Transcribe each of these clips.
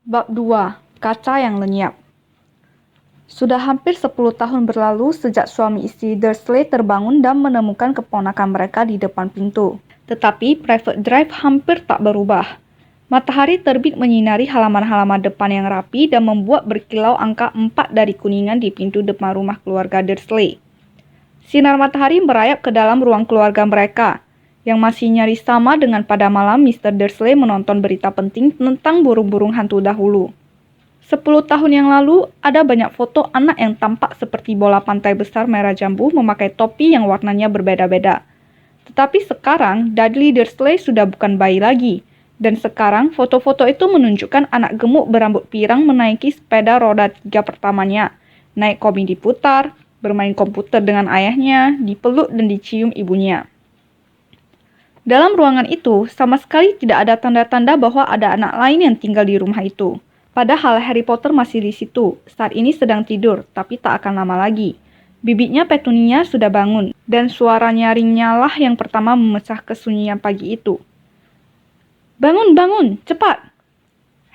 Bab 2. Kaca yang lenyap. Sudah hampir 10 tahun berlalu sejak suami istri Dursley terbangun dan menemukan keponakan mereka di depan pintu. Tetapi private drive hampir tak berubah. Matahari terbit menyinari halaman-halaman depan yang rapi dan membuat berkilau angka 4 dari kuningan di pintu depan rumah keluarga Dursley. Sinar matahari merayap ke dalam ruang keluarga mereka, yang masih nyaris sama dengan pada malam Mr. Dursley menonton berita penting tentang burung-burung hantu dahulu. 10 tahun yang lalu, ada banyak foto anak yang tampak seperti bola pantai besar merah jambu memakai topi yang warnanya berbeda-beda. Tetapi sekarang, Dudley Dursley sudah bukan bayi lagi. Dan sekarang, foto-foto itu menunjukkan anak gemuk berambut pirang menaiki sepeda roda 3 pertamanya, naik komedi putar, bermain komputer dengan ayahnya, dipeluk dan dicium ibunya. Dalam ruangan itu, sama sekali tidak ada tanda-tanda bahwa ada anak lain yang tinggal di rumah itu. Padahal Harry Potter masih di situ, saat ini sedang tidur, tapi tak akan lama lagi. Bibitnya Petunia sudah bangun, dan suara nyaringnya lah yang pertama memecah kesunyian pagi itu. "Bangun, bangun, cepat!"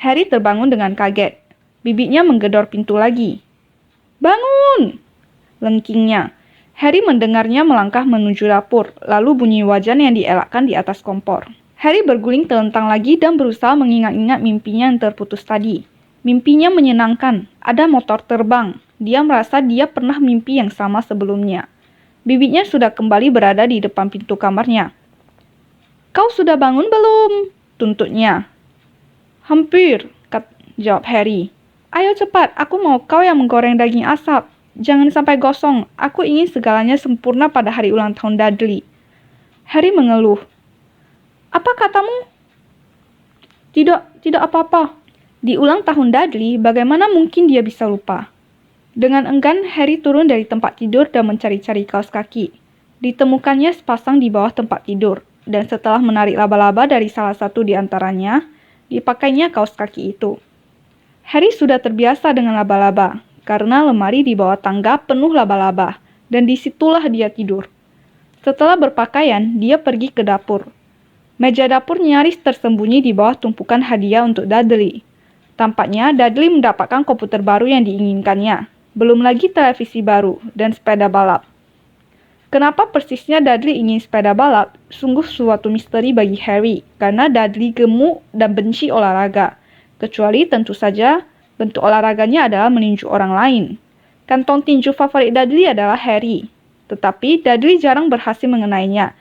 Harry terbangun dengan kaget. Bibitnya menggedor pintu lagi. "Bangun!" lengkingnya. Harry mendengarnya melangkah menuju dapur, lalu bunyi wajan yang dielakkan di atas kompor. Harry berguling telentang lagi dan berusaha mengingat-ingat mimpinya yang terputus tadi. Mimpinya menyenangkan, ada motor terbang. Dia merasa dia pernah mimpi yang sama sebelumnya. Bibitnya sudah kembali berada di depan pintu kamarnya. "Kau sudah bangun belum?" tuntutnya. "Hampir," jawab Harry. "Ayo cepat, aku mau kau yang menggoreng daging asap. Jangan sampai gosong, aku ingin segalanya sempurna pada hari ulang tahun Dudley." Harry mengeluh. "Apa katamu?" Tidak apa-apa." Di ulang tahun Dudley, bagaimana mungkin dia bisa lupa? Dengan enggan, Harry turun dari tempat tidur dan mencari-cari kaos kaki. Ditemukannya sepasang di bawah tempat tidur, dan setelah menarik laba-laba dari salah satu di antaranya, dipakainya kaos kaki itu. Harry sudah terbiasa dengan laba-laba, karena lemari di bawah tangga penuh laba-laba, dan disitulah dia tidur. Setelah berpakaian, dia pergi ke dapur. Meja dapur nyaris tersembunyi di bawah tumpukan hadiah untuk Dudley. Tampaknya Dudley mendapatkan komputer baru yang diinginkannya, belum lagi televisi baru, dan sepeda balap. Kenapa persisnya Dudley ingin sepeda balap? Sungguh suatu misteri bagi Harry, karena Dudley gemuk dan benci olahraga. Kecuali tentu saja, bentuk olahraganya adalah meninju orang lain. Kantong tinju favorit Dudley adalah Harry, tetapi Dudley jarang berhasil mengenainya.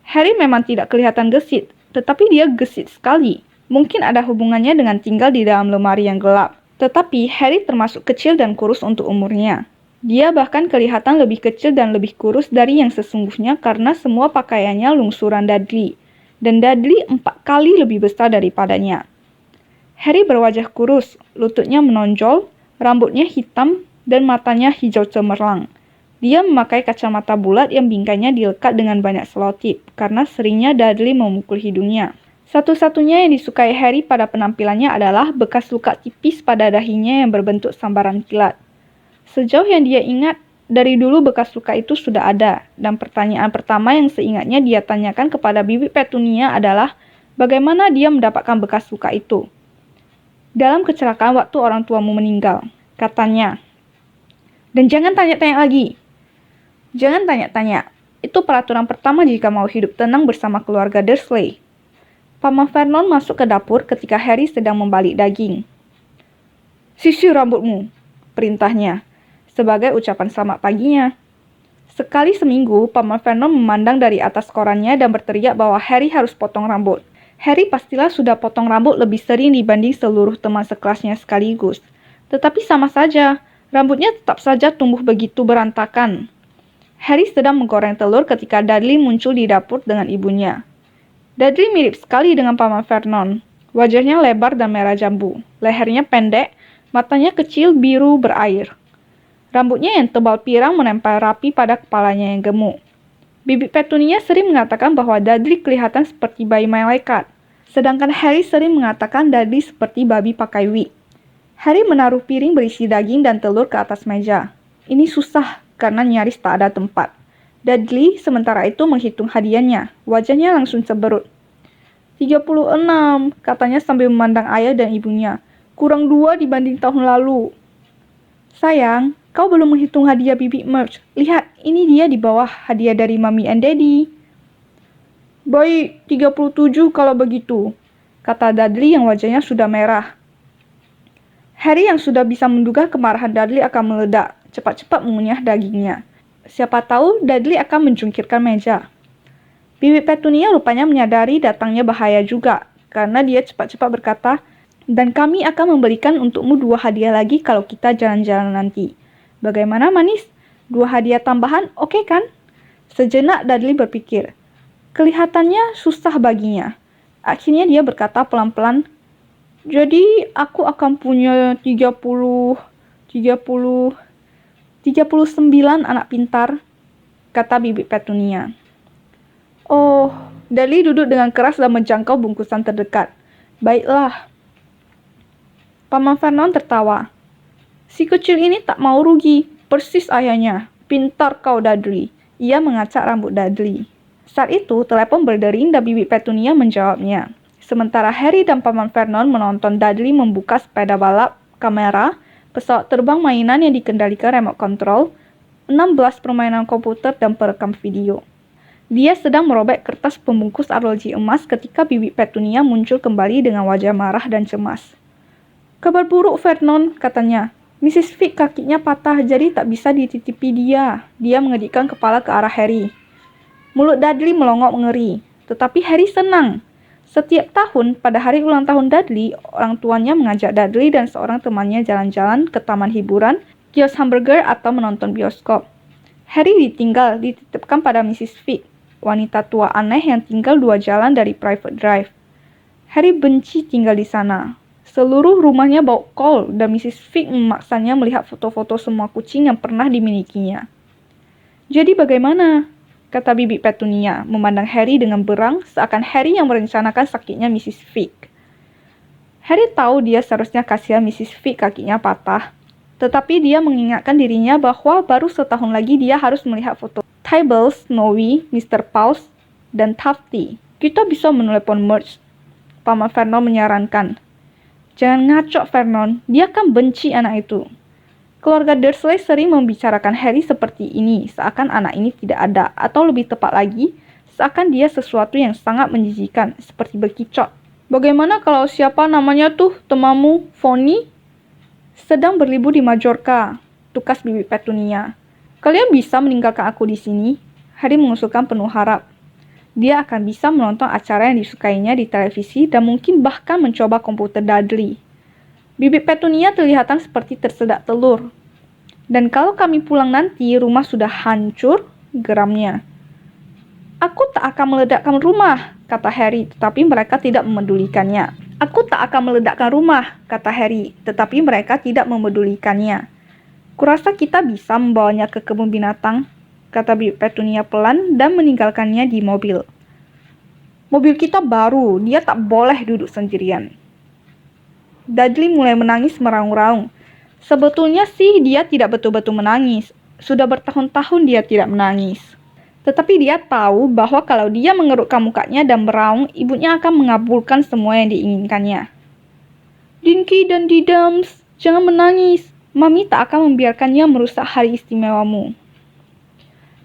Harry memang tidak kelihatan gesit, tetapi dia gesit sekali. Mungkin ada hubungannya dengan tinggal di dalam lemari yang gelap. Tetapi Harry termasuk kecil dan kurus untuk umurnya. Dia bahkan kelihatan lebih kecil dan lebih kurus dari yang sesungguhnya karena semua pakaiannya lungsuran Dudley. Dan Dudley 4 kali lebih besar daripadanya. Harry berwajah kurus, lututnya menonjol, rambutnya hitam, dan matanya hijau cemerlang. Dia memakai kacamata bulat yang bingkainya dilekat dengan banyak selotip, karena seringnya Dudley memukul hidungnya. Satu-satunya yang disukai Harry pada penampilannya adalah bekas luka tipis pada dahinya yang berbentuk sambaran kilat. Sejauh yang dia ingat, dari dulu bekas luka itu sudah ada, dan pertanyaan pertama yang seingatnya dia tanyakan kepada Bibi Petunia adalah bagaimana dia mendapatkan bekas luka itu. "Dalam kecelakaan waktu orang tuamu meninggal," katanya. "Dan jangan tanya-tanya lagi." "Jangan tanya-tanya. Itu peraturan pertama jika mau hidup tenang bersama keluarga Dursley." Paman Vernon masuk ke dapur ketika Harry sedang membalik daging. "Sisir rambutmu," perintahnya, sebagai ucapan selamat paginya. Sekali seminggu, Paman Vernon memandang dari atas korannya dan berteriak bahwa Harry harus potong rambut. Harry pastilah sudah potong rambut lebih sering dibanding seluruh teman sekelasnya sekaligus. Tetapi sama saja, rambutnya tetap saja tumbuh begitu berantakan. Harry sedang menggoreng telur ketika Dudley muncul di dapur dengan ibunya. Dudley mirip sekali dengan Paman Vernon. Wajahnya lebar dan merah jambu, lehernya pendek, matanya kecil biru berair. Rambutnya yang tebal pirang menempel rapi pada kepalanya yang gemuk. Bibi Petunia sering mengatakan bahwa Dudley kelihatan seperti bayi malaikat, sedangkan Harry sering mengatakan Dudley seperti babi pakai wig. Harry menaruh piring berisi daging dan telur ke atas meja. Ini susah karena nyaris tak ada tempat. Dudley sementara itu menghitung hadiahnya. Wajahnya langsung cemberut. 36, katanya sambil memandang ayah dan ibunya. kurang 2 dibanding tahun lalu. Sayang, kau belum menghitung hadiah Bibi Merch. Lihat, ini dia di bawah hadiah dari Mami and Daddy. Baik, 37 kalau begitu, kata Dudley yang wajahnya sudah merah. Harry yang sudah bisa menduga kemarahan Dudley akan meledak, cepat-cepat mengunyah dagingnya. Siapa tahu Dudley akan menjungkirkan meja. Bibi Petunia rupanya menyadari datangnya bahaya juga, karena dia cepat-cepat berkata, dan kami akan memberikan untukmu 2 hadiah lagi kalau kita jalan-jalan nanti. Bagaimana manis? 2 hadiah tambahan, oke kan? Sejenak Dudley berpikir. Kelihatannya susah baginya. Akhirnya dia berkata pelan-pelan, jadi aku akan punya 39 anak pintar, kata Bibi Petunia. Oh, Dudley duduk dengan keras dan menjangkau bungkusan terdekat. Baiklah. Paman Vernon tertawa. Si kecil ini tak mau rugi, persis ayahnya. Pintar kau, Dudley. Ia mengacak rambut Dudley. Saat itu, telepon berdering dan Bibi Petunia menjawabnya. Sementara Harry dan Paman Vernon menonton Dudley membuka sepeda balap, kamera, pesawat terbang mainan yang dikendalikan remote control, 16 permainan komputer dan perekam video. Dia sedang merobek kertas pembungkus arloji emas ketika Bibi Petunia muncul kembali dengan wajah marah dan cemas. Kabar buruk, Vernon, katanya. Mrs. Fig kakinya patah, jadi tak bisa dititipi dia. Dia mengedikkan kepala ke arah Harry. Mulut Dudley melongok mengeri, tetapi Harry senang. Setiap tahun, pada hari ulang tahun Dudley, orang tuanya mengajak Dudley dan seorang temannya jalan-jalan ke taman hiburan, kios hamburger atau menonton bioskop. Harry dititipkan pada Mrs. Fig, wanita tua aneh yang tinggal 2 jalan dari Private Drive. Harry benci tinggal di sana. Seluruh rumahnya bau kol dan Mrs. Fig memaksanya melihat foto-foto semua kucing yang pernah dimilikinya. Jadi bagaimana? Kata Bibi Petunia, memandang Harry dengan berang seakan Harry yang merencanakan sakitnya Mrs. Fig. Harry tahu dia seharusnya kasihan Mrs. Fig kakinya patah, tetapi dia mengingatkan dirinya bahwa baru setahun lagi dia harus melihat foto Tybalt, Snowy, Mr. Paws, dan Tufty. Kita bisa menelepon Merch. Paman Vernon menyarankan. Jangan ngacok, Vernon. Dia kan benci anak itu. Keluarga Dursley sering membicarakan Harry seperti ini, seakan anak ini tidak ada, atau lebih tepat lagi, seakan dia sesuatu yang sangat menjijikan, seperti bekicot. Bagaimana kalau siapa namanya tuh temamu, Fonny? Sedang berlibur di Majorca, tukas Bibi Petunia. Kalian bisa meninggalkan aku di sini? Harry mengusulkan penuh harap. Dia akan bisa menonton acara yang disukainya di televisi dan mungkin bahkan mencoba komputer Dudley. Bibi Petunia terlihatan seperti tersedak telur. Dan kalau kami pulang nanti, rumah sudah hancur, geramnya. Aku tak akan meledakkan rumah, kata Harry, tetapi mereka tidak memedulikannya. Aku tak akan meledakkan rumah, kata Harry, tetapi mereka tidak memedulikannya. Kurasa kita bisa membawanya ke kebun binatang, kata Bibi Petunia pelan dan meninggalkannya di mobil. Mobil kita baru, dia tak boleh duduk sendirian. Dudley mulai menangis meraung-raung. Sebetulnya sih dia tidak betul-betul menangis. Sudah bertahun-tahun dia tidak menangis. Tetapi dia tahu bahwa kalau dia mengerutkan mukanya dan meraung, ibunya akan mengabulkan semua yang diinginkannya. Dinky dan Didams, jangan menangis. Mami tak akan membiarkannya merusak hari istimewamu.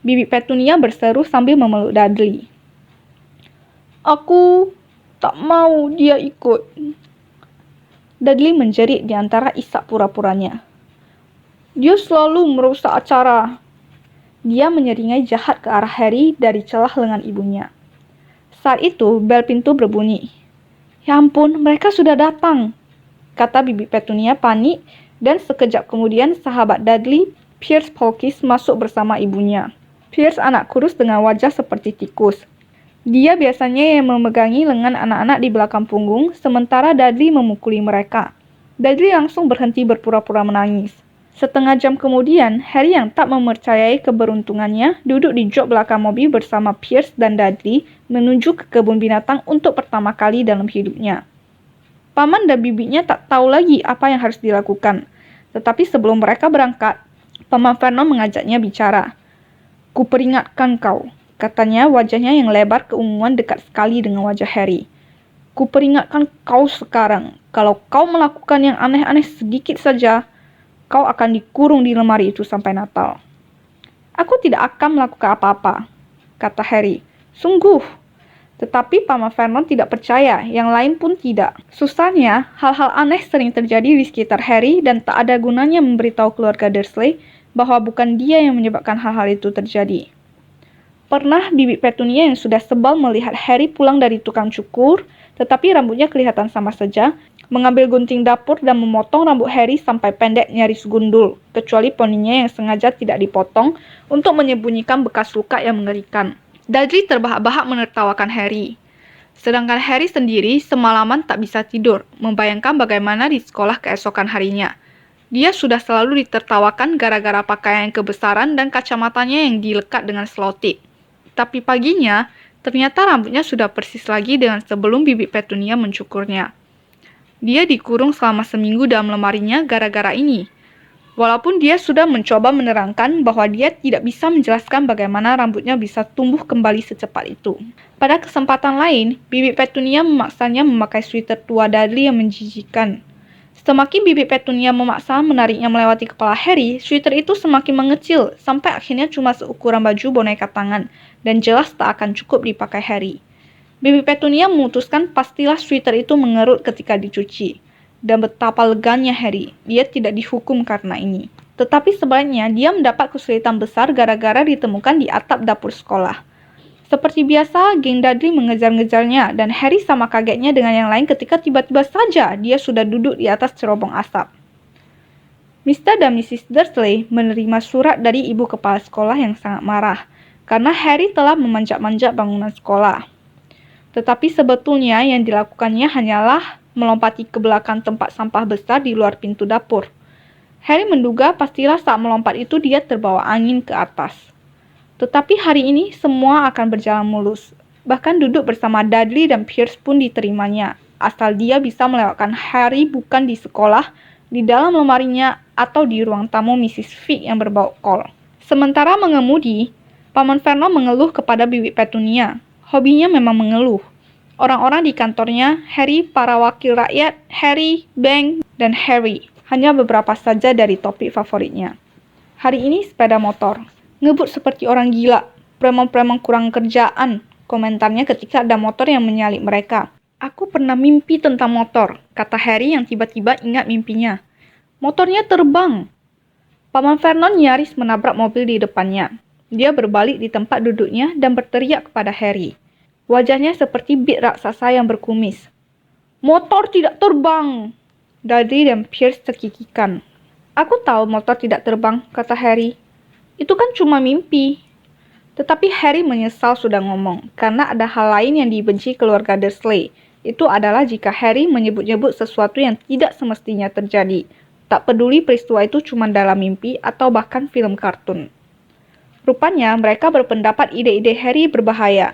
Bibi Petunia berseru sambil memeluk Dudley. Aku tak mau dia ikut. Dudley menjerit di antara isak pura-puranya. Dia selalu merusak acara. Dia menyeringai jahat ke arah Harry dari celah lengan ibunya. Saat itu, bel pintu berbunyi. Ya ampun, mereka sudah datang, kata Bibi Petunia panik, dan sekejap kemudian sahabat Dudley, Pierce Polkis, masuk bersama ibunya. Pierce anak kurus dengan wajah seperti tikus. Dia biasanya yang memegangi lengan anak-anak di belakang punggung, sementara Dudley memukuli mereka. Dudley langsung berhenti berpura-pura menangis. Setengah jam kemudian, Harry yang tak mempercayai keberuntungannya duduk di jok belakang mobil bersama Pierce dan Dudley menuju ke kebun binatang untuk pertama kali dalam hidupnya. Paman dan bibinya tak tahu lagi apa yang harus dilakukan. Tetapi sebelum mereka berangkat, Paman Vernon mengajaknya bicara. Kuperingatkan kau, katanya wajahnya yang lebar keunguan dekat sekali dengan wajah Harry. Kuperingatkan kau sekarang, kalau kau melakukan yang aneh-aneh sedikit saja, kau akan dikurung di lemari itu sampai Natal. Aku tidak akan melakukan apa-apa, kata Harry. Sungguh. Tetapi Paman Vernon tidak percaya, yang lain pun tidak. Susahnya, hal-hal aneh sering terjadi di sekitar Harry dan tak ada gunanya memberitahu keluarga Dursley bahwa bukan dia yang menyebabkan hal-hal itu terjadi. Pernah Bibi Petunia yang sudah sebal melihat Harry pulang dari tukang cukur, tetapi rambutnya kelihatan sama saja, mengambil gunting dapur dan memotong rambut Harry sampai pendek nyaris gundul, kecuali poninya yang sengaja tidak dipotong untuk menyembunyikan bekas luka yang mengerikan. Dudley terbahak-bahak menertawakan Harry. Sedangkan Harry sendiri semalaman tak bisa tidur, membayangkan bagaimana di sekolah keesokan harinya. Dia sudah selalu ditertawakan gara-gara pakaian kebesaran dan kacamatanya yang dilekat dengan selotip. Tapi paginya, ternyata rambutnya sudah persis lagi dengan sebelum Bibi Petunia mencukurnya. Dia dikurung selama seminggu dalam lemarinya gara-gara ini. Walaupun dia sudah mencoba menerangkan bahwa dia tidak bisa menjelaskan bagaimana rambutnya bisa tumbuh kembali secepat itu. Pada kesempatan lain, Bibi Petunia memaksanya memakai sweater tua Dudley yang menjijikkan. Semakin Bibi Petunia memaksa menariknya melewati kepala Harry, sweater itu semakin mengecil, sampai akhirnya cuma seukuran baju boneka tangan, dan jelas tak akan cukup dipakai Harry. Bibi Petunia memutuskan pastilah sweater itu mengerut ketika dicuci. Dan betapa leganya Harry, dia tidak dihukum karena ini. Tetapi sebaliknya, dia mendapat kesulitan besar gara-gara ditemukan di atap dapur sekolah. Seperti biasa, geng Dudley mengejar-ngejarnya, dan Harry sama kagetnya dengan yang lain ketika tiba-tiba saja dia sudah duduk di atas cerobong asap. Mr. dan Mrs. Dursley menerima surat dari ibu kepala sekolah yang sangat marah, karena Harry telah memanjat-manjat bangunan sekolah. Tetapi sebetulnya yang dilakukannya hanyalah melompati ke belakang tempat sampah besar di luar pintu dapur. Harry menduga pastilah saat melompat itu dia terbawa angin ke atas. Tetapi hari ini semua akan berjalan mulus. Bahkan duduk bersama Dudley dan Pierce pun diterimanya, asal dia bisa melewatkan Harry bukan di sekolah, di dalam lemarinya, atau di ruang tamu Mrs. Figg yang berbau kol. Sementara mengemudi, Paman Vernon mengeluh kepada Bibi Petunia. Hobinya memang mengeluh. Orang-orang di kantornya, Harry, para wakil rakyat, Harry, Bank, dan Harry. Hanya beberapa saja dari topik favoritnya. Hari ini sepeda motor. Ngebut seperti orang gila. Preman-preman kurang kerjaan. Komentarnya ketika ada motor yang menyalip mereka. Aku pernah mimpi tentang motor, kata Harry yang tiba-tiba ingat mimpinya. Motornya terbang. Paman Vernon nyaris menabrak mobil di depannya. Dia berbalik di tempat duduknya dan berteriak kepada Harry. Wajahnya seperti bit raksasa yang berkumis. Motor tidak terbang! Dudley dan Pierce terkikikan. Aku tahu motor tidak terbang, kata Harry. Itu kan cuma mimpi. Tetapi Harry menyesal sudah ngomong, karena ada hal lain yang dibenci keluarga Dursley. Itu adalah jika Harry menyebut-nyebut sesuatu yang tidak semestinya terjadi. Tak peduli peristiwa itu cuma dalam mimpi atau bahkan film kartun. Rupanya mereka berpendapat ide-ide Harry berbahaya.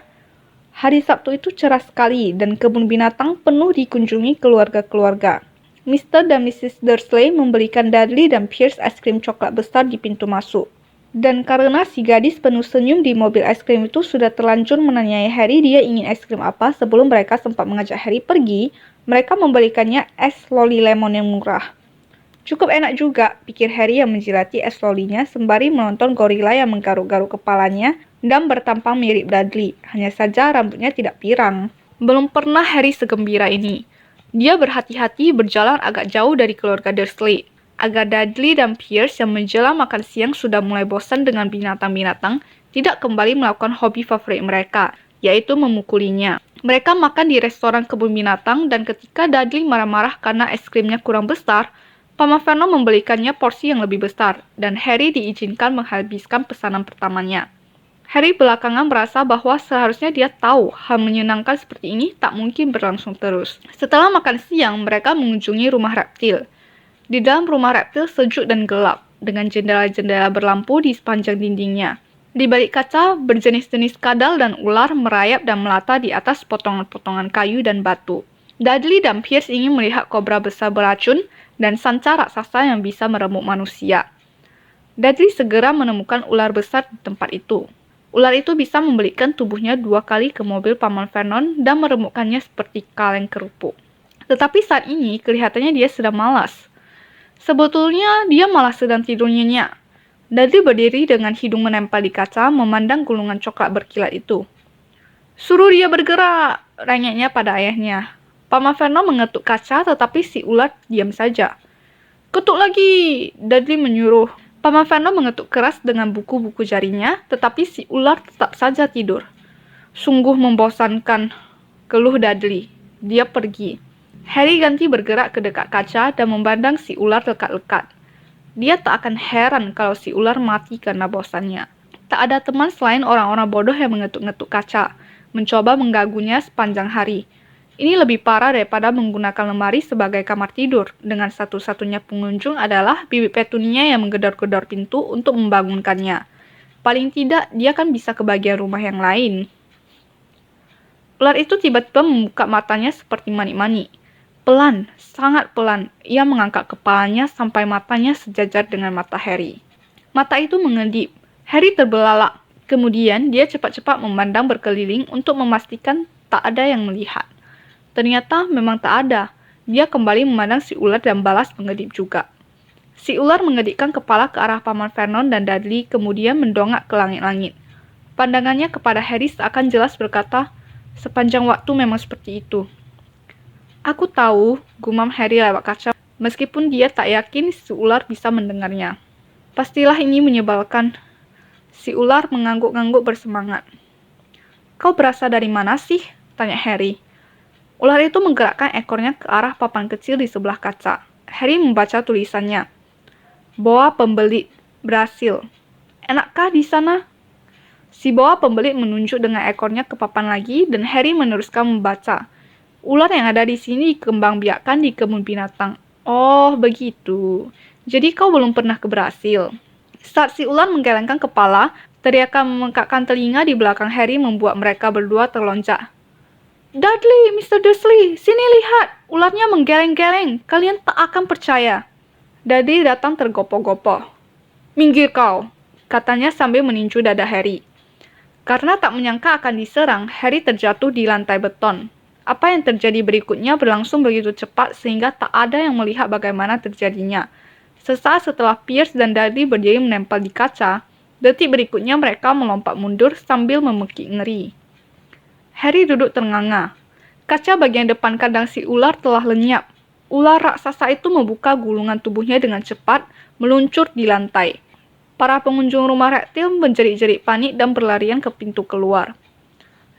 Hari Sabtu itu cerah sekali dan kebun binatang penuh dikunjungi keluarga-keluarga. Mr. dan Mrs. Dursley membelikan Dudley dan Pierce es krim coklat besar di pintu masuk. Dan karena si gadis penuh senyum di mobil es krim itu sudah terlanjur menanyai Harry dia ingin es krim apa sebelum mereka sempat mengajak Harry pergi, mereka membelikannya es loli lemon yang murah. Cukup enak juga, pikir Harry yang menjilati es lolinya sembari menonton gorila yang menggaruk-garuk kepalanya dan bertampang mirip Dudley, hanya saja rambutnya tidak pirang. Belum pernah Harry segembira ini. Dia berhati-hati berjalan agak jauh dari keluarga Dursley, agar Dudley dan Pierce yang menjelang makan siang sudah mulai bosan dengan binatang-binatang, tidak kembali melakukan hobi favorit mereka, yaitu memukulinya. Mereka makan di restoran kebun binatang dan ketika Dudley marah-marah karena es krimnya kurang besar, Paman Vernon membelikannya porsi yang lebih besar, dan Harry diizinkan menghabiskan pesanan pertamanya. Harry belakangan merasa bahwa seharusnya dia tahu hal menyenangkan seperti ini tak mungkin berlangsung terus. Setelah makan siang, mereka mengunjungi rumah reptil. Di dalam rumah reptil sejuk dan gelap, dengan jendela-jendela berlampu di sepanjang dindingnya. Di balik kaca, berjenis-jenis kadal dan ular merayap dan melata di atas potongan-potongan kayu dan batu. Dudley dan Pierce ingin melihat kobra besar beracun dan sanca raksasa yang bisa meremuk manusia. Dudley segera menemukan ular besar di tempat itu. Ular itu bisa membelikan tubuhnya 2 kali ke mobil Paman Vernon dan meremukkannya seperti kaleng kerupuk. Tetapi saat ini kelihatannya dia sedang malas. Sebetulnya dia malah sedang tidur nyenyak. Dudley berdiri dengan hidung menempel di kaca memandang gulungan coklat berkilat itu. "Suruh dia bergerak," ranyaknya pada ayahnya. Paman Vernon mengetuk kaca tetapi si ular diam saja. "Ketuk lagi," Dudley menyuruh. Paman Vernon mengetuk keras dengan buku-buku jarinya, tetapi si ular tetap saja tidur. "Sungguh membosankan," keluh Dudley. Dia pergi. Harry ganti bergerak ke dekat kaca dan memandang si ular lekat-lekat. Dia tak akan heran kalau si ular mati karena bosannya. Tak ada teman selain orang-orang bodoh yang mengetuk-ngetuk kaca, mencoba mengganggunya sepanjang hari. Ini lebih parah daripada menggunakan lemari sebagai kamar tidur, dengan satu-satunya pengunjung adalah Bibi Petunia yang menggedor-gedor pintu untuk membangunkannya. Paling tidak, dia kan bisa ke bagian rumah yang lain. Ular itu tiba-tiba membuka matanya seperti mani-mani. Pelan, sangat pelan, ia mengangkat kepalanya sampai matanya sejajar dengan mata Harry. Mata itu mengedip. Harry terbelalak. Kemudian dia cepat-cepat memandang berkeliling untuk memastikan tak ada yang melihat. Ternyata memang tak ada. Dia kembali memandang si ular dan balas mengedip juga. Si ular mengedipkan kepala ke arah Paman Vernon dan Dudley, kemudian mendongak ke langit-langit. Pandangannya kepada Harry seakan jelas berkata, "Sepanjang waktu memang seperti itu." "Aku tahu," gumam Harry lewat kaca, meskipun dia tak yakin si ular bisa mendengarnya. "Pastilah ini menyebalkan." Si ular mengangguk-angguk bersemangat. "Kau berasal dari mana sih?" tanya Harry. Ular itu menggerakkan ekornya ke arah papan kecil di sebelah kaca. Harry membaca tulisannya. "Boa pembelit, Brasil. Enakkah di sana?" Si boa pembelit menunjuk dengan ekornya ke papan lagi dan Harry meneruskan membaca. "Ular yang ada di sini dikembangbiakkan di kebun binatang." "Oh, begitu. Jadi kau belum pernah ke Brasil." Saat si ular menggelengkan kepala, teriakan membengkakkan telinga di belakang Harry membuat mereka berdua terlonjak. "Dudley, Mr. Dursley, sini lihat. Ularnya menggeleng-geleng. Kalian tak akan percaya." Dudley datang tergopoh-gopoh. "Minggir kau," katanya sambil meninju dada Harry. Karena tak menyangka akan diserang, Harry terjatuh di lantai beton. Apa yang terjadi berikutnya berlangsung begitu cepat sehingga tak ada yang melihat bagaimana terjadinya. Sesaat setelah Pierce dan Dudley berdiri menempel di kaca, detik berikutnya mereka melompat mundur sambil memekik ngeri. Harry duduk ternganga. Kaca bagian depan kandang si ular telah lenyap. Ular raksasa itu membuka gulungan tubuhnya dengan cepat, meluncur di lantai. Para pengunjung rumah reptil menjerit-jerit panik dan berlarian ke pintu keluar.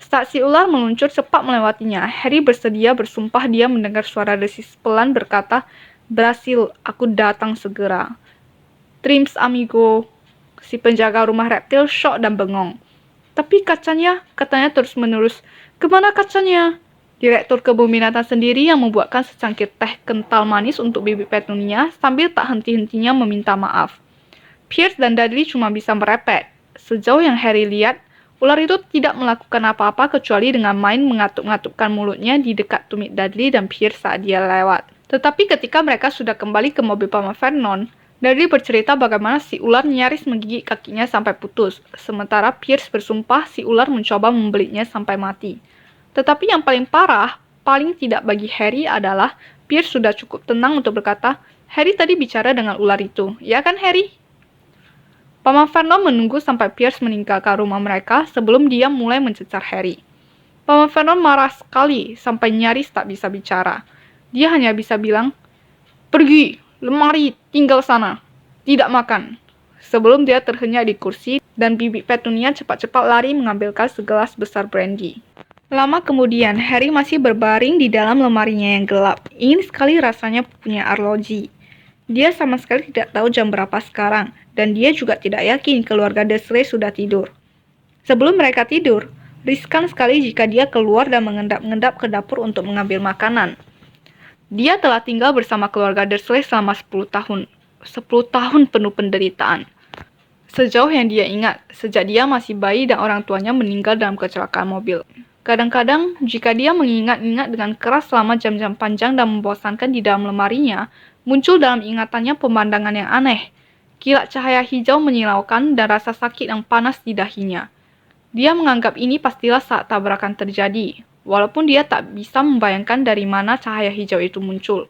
Saat si ular meluncur cepat melewatinya, Harry bersedia bersumpah dia mendengar suara desis pelan berkata, "Berhasil, aku datang segera." "Trims amigo." Si penjaga rumah reptil syok dan bengong. "Tapi kacanya," katanya terus-menerus. "Kemana kacanya?" Direktur kebun binatang sendiri yang membuatkan secangkir teh kental manis untuk Bibi Petunia sambil tak henti-hentinya meminta maaf. Pierce dan Dudley cuma bisa merepet. Sejauh yang Harry lihat, ular itu tidak melakukan apa-apa kecuali dengan main mengatuk-ngatukkan mulutnya di dekat tumit Dudley dan Pierce saat dia lewat. Tetapi ketika mereka sudah kembali ke mobil Paman Vernon, Dudley bercerita bagaimana si ular nyaris menggigit kakinya sampai putus, sementara Pierce bersumpah si ular mencoba membelitnya sampai mati. Tetapi yang paling parah, paling tidak bagi Harry adalah Pierce sudah cukup tenang untuk berkata, "Harry tadi bicara dengan ular itu, ya kan Harry?" Paman Vernon menunggu sampai Pierce meninggalkan rumah mereka sebelum dia mulai mencecar Harry. Paman Vernon marah sekali sampai nyaris tak bisa bicara. Dia hanya bisa bilang, "Pergi, lemari, tinggal sana. Tidak makan." Sebelum dia terhenyak di kursi dan Bibi Petunia cepat-cepat lari mengambilkan segelas besar brandy. Lama kemudian, Harry masih berbaring di dalam lemarinya yang gelap. Ingin sekali rasanya punya arloji. Dia sama sekali tidak tahu jam berapa sekarang, dan dia juga tidak yakin keluarga Dursley sudah tidur. Sebelum mereka tidur, riskan sekali jika dia keluar dan mengendap-endap ke dapur untuk mengambil makanan. Dia telah tinggal bersama keluarga Dursley selama 10 tahun. 10 tahun penuh penderitaan. Sejauh yang dia ingat, sejak dia masih bayi dan orang tuanya meninggal dalam kecelakaan mobil. Kadang-kadang, jika dia mengingat-ingat dengan keras selama jam-jam panjang dan membosankan di dalam lemarinya, muncul dalam ingatannya pemandangan yang aneh. Kilat cahaya hijau menyilaukan dan rasa sakit yang panas di dahinya. Dia menganggap ini pastilah saat tabrakan terjadi, walaupun dia tak bisa membayangkan dari mana cahaya hijau itu muncul.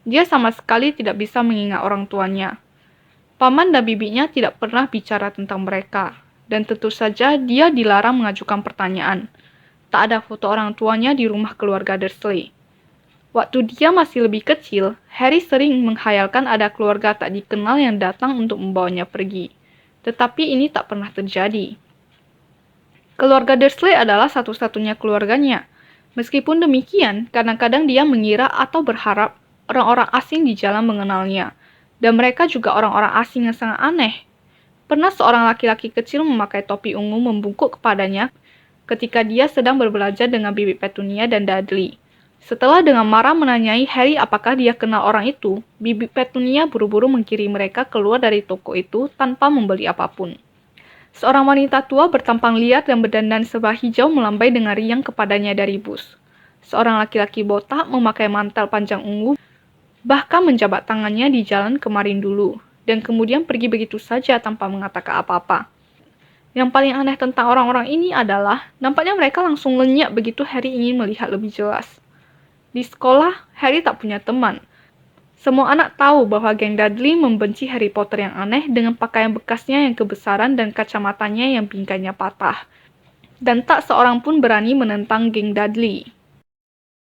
Dia sama sekali tidak bisa mengingat orang tuanya. Paman dan bibinya tidak pernah bicara tentang mereka, dan tentu saja dia dilarang mengajukan pertanyaan. Tak ada foto orang tuanya di rumah keluarga Dursley. Waktu dia masih lebih kecil, Harry sering menghayalkan ada keluarga tak dikenal yang datang untuk membawanya pergi. Tetapi ini tak pernah terjadi. Keluarga Dursley adalah satu-satunya keluarganya. Meskipun demikian, kadang-kadang dia mengira atau berharap orang-orang asing di jalan mengenalnya. Dan mereka juga orang-orang asing yang sangat aneh. Pernah seorang laki-laki kecil memakai topi ungu membungkuk kepadanya ketika dia sedang berbelajar dengan Bibi Petunia dan Dudley. Setelah dengan marah menanyai Harry apakah dia kenal orang itu, Bibi Petunia buru-buru mengkirim mereka keluar dari toko itu tanpa membeli apapun. Seorang wanita tua bertampang liar dan berdandan serba hijau melambai dengan riang kepadanya dari bus. Seorang laki-laki botak memakai mantel panjang ungu bahkan menjabat tangannya di jalan kemarin dulu, dan kemudian pergi begitu saja tanpa mengatakan apa-apa. Yang paling aneh tentang orang-orang ini adalah, nampaknya mereka langsung lenyap begitu Harry ingin melihat lebih jelas. Di sekolah, Harry tak punya teman. Semua anak tahu bahwa geng Dudley membenci Harry Potter yang aneh dengan pakaian bekasnya yang kebesaran dan kacamatanya yang bingkainya patah. Dan tak seorang pun berani menentang geng Dudley.